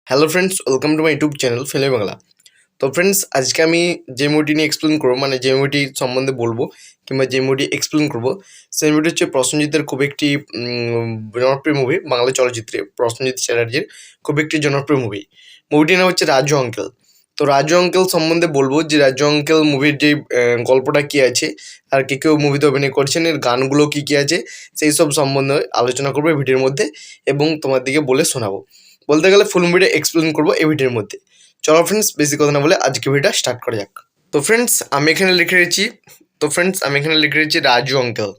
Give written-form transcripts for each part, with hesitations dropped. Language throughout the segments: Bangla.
Hello friends, welcome to my YouTube channel ফেলে বাংলা। তো ফ্রেন্ডস, আজকে আমি যে মুভিটি নিয়ে এক্সপ্লেন করবো, মানে যে মুভিটি সম্বন্ধে বলবো কিংবা যে মুভিটি এক্সপ্লেন করবো, সেই মুভিটি হচ্ছে প্রসেনজিতের খুব একটি জনপ্রিয় মুভি। বাংলা চলচ্চিত্রে প্রসেনজিৎ চ্যাটার্জির খুব একটি জনপ্রিয় মুভি। মুভিটির নাম হচ্ছে রাজু আঙ্কেল। তো রাজু আঙ্কেল সম্বন্ধে বলবো যে রাজু আঙ্কেল মুভির যে গল্পটা কী আছে, আর কে কেউ মুভিতে অভিনয় করছেন, এর গানগুলো কী কী আছে, সেই সব সম্বন্ধে আলোচনা করবো এই ভিডিওর মধ্যে এবং তোমার দিকে বলে শোনাবো। বলতে গেলে ফুল মুভিটা এক্সপ্লেন করবো এই ভিডিওর মধ্যে। চলো ফ্রেন্ডস, বেশি কথা না বলে আজকে ভিডিওটা স্টার্ট করা যাক। তো ফ্রেন্ডস, আমি এখানে লিখে রেখেছি রাজু আঙ্কেল।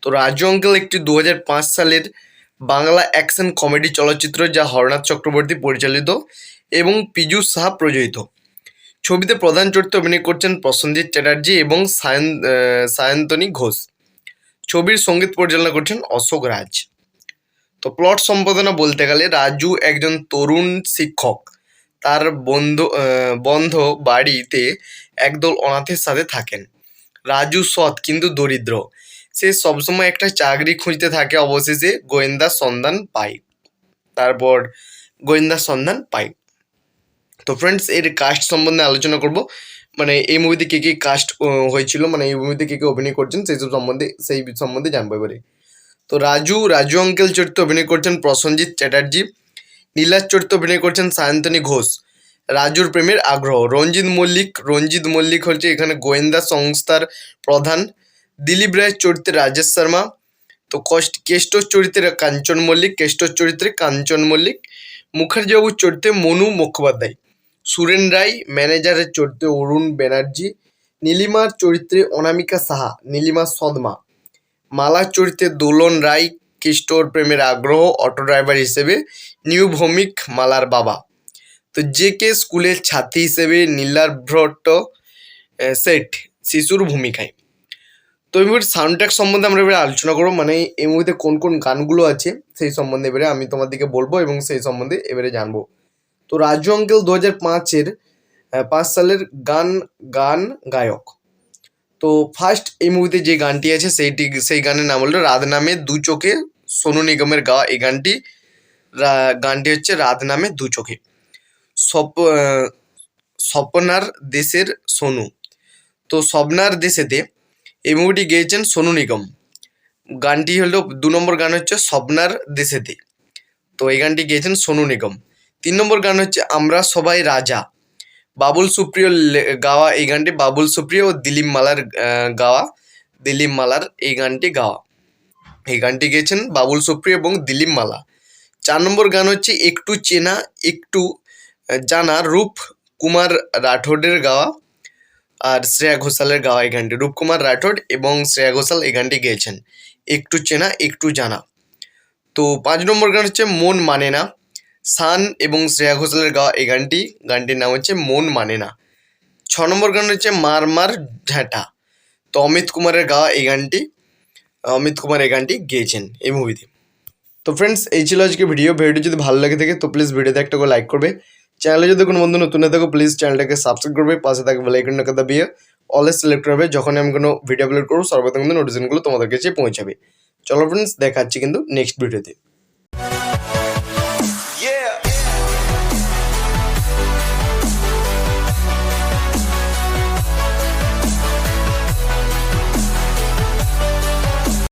তো রাজু আঙ্কেল একটি 2005 সালের বাংলা অ্যাকশন কমেডি চলচ্চিত্র, যা হরনাথ চক্রবর্তী পরিচালিত এবং পীযূষ সাহা প্রযোজিত। ছবিতে প্রধান চরিত্রে অভিনয় করছেন প্রসেনজিৎ চ্যাটার্জি এবং সায়ন্তনী ঘোষ। ছবির সঙ্গীত পরিচালনা করছেন অশোক রাজ। তো প্লট সম্পাদনা বলতে গেলে, রাজু একজন তরুণ শিক্ষক। তার বন্ধ বাড়িতে একদল অনাথের সাথে থাকেন। রাজু সৎ কিন্তু দরিদ্র। সে সবসময় একটা চাকরি খুঁজতে থাকে। অবশেষে গোয়েন্দার সন্ধান পায়। তো ফ্রেন্ডস, এর কাস্ট সম্বন্ধে আলোচনা করব। মানে এই মুভিতে কে কে কাস্ট হয়েছিল, মানে এই মুভিতে কে কে অভিনয় করছেন সেই সম্বন্ধে জানবো এবারে। তো রাজু আঙ্কেল চরিত্রে অভিনয় করছেন প্রসেনজিৎ চ্যাটার্জি। নীলার চরিত্রে অভিনয় করছেন সায়ন্তনী ঘোষ। রাজুর প্রেমের আগ্রহ রঞ্জিত মল্লিক হচ্ছে এখানে গোয়েন্দা সংস্থার প্রধান। দিলীপ রায়ের চরিত্রে রাজেশ শর্মা। তো কেষ্টর চরিত্রে কাঞ্চন মল্লিক। মুখার্জিবাবুর চরিত্রে মনু মুখোপাধ্যায়। সুরেন রায় ম্যানেজারের চরিত্রে অরুণ ব্যানার্জি। নীলিমার চরিত্রে অনামিকা সাহা, নীলিমার সদমা। মালার চরিত্রে দোলন রায়, কেষ্টর প্রেমের আগ্রহ অটো ড্রাইভার হিসেবে নিউ ভৌমিক, মালার বাবা। তো জেকে স্কুলের ছাত্রী হিসেবে নীলাভ্রট শেঠ, শিশুর ভূমিকায়। তো এই মুভির সাউন্ড ট্র্যাক সম্বন্ধে আমরা এবারে আলোচনা করবো, মানে এই মুভিতে কোন কোন গানগুলো আছে সেই সম্বন্ধে এবারে আমি তোমাদেরকে বলবো এবং সেই সম্বন্ধে এবারে জানবো। তো রাজু আঙ্কেল 2005 সালের গান গায়ক। তো ফার্স্ট এই মুভিতে যে গানটি আছে সেই গানের নাম হলো রাত নামে দু চোখে, সোনু নিগমের গাওয়া এই গানটি হচ্ছে রাত নামে দু চোখে। স্বপ্নার দেশের সোনু। তো স্বপ্নার দেশেতে এই মুভিটি গেয়েছেন সোনু নিগম। গানটি হলো 2 নম্বর গান হচ্ছে স্বপ্নার দেশেতে। তো এই গানটি গেয়েছেন সোনু নিগম। 3 নম্বর গান হচ্ছে আমরা সবাই রাজা, বাবুল সুপ্রিয় গাওয়া এই গানটি। বাবুল সুপ্রিয় ও দিলীপ মালার এই গানটি গেয়েছেন বাবুল সুপ্রিয় এবং দিলীপ মালা। 4 নম্বর গান হচ্ছে একটু চেনা একটু জানা, রূপ কুমার রাঠোডের গাওয়া আর শ্রেয়া ঘোষালের গাওয়া এই গানটি। রূপকুমার রাঠোড এবং শ্রেয়া ঘোষাল এই গানটি গেয়েছেন, একটু চেনা একটু জানা। তো 5 নম্বর গান হচ্ছে মন মানে না, সান এবং শ্রেয়া ঘোষালের গাওয়া এই গানটির নাম হচ্ছে মন মানে না। 6 নম্বর গান হচ্ছে মার মার ঝাঁটা। তো অমিত কুমার এই গানটি গেয়েছেন এই মুভিতে। তো ফ্রেন্ডস, এই ছিল আজকে ভিডিওটি যদি ভালো লাগে থাকে তো প্লিজ ভিডিওতে একটা করে লাইক করবে। চ্যানেলে যদি কোনো বন্ধু নতুন হয়ে থাকো প্লিজ চ্যানেলটাকে সাবস্ক্রাইব করবে, পাশে থাকা বেল আইকনটাকে দাবিয়ে অলওয়েজ সিলেক্ট করবে। যখন আমি কোনো ভিডিও আপলোড করবো সর্বপ্রথম কিন্তু নোটিফিকেশনগুলো তোমাদের কাছে পৌঁছাবে। চলো ফ্রেন্ডস, দেখা হচ্ছে কিন্তু নেক্সট ভিডিওতে।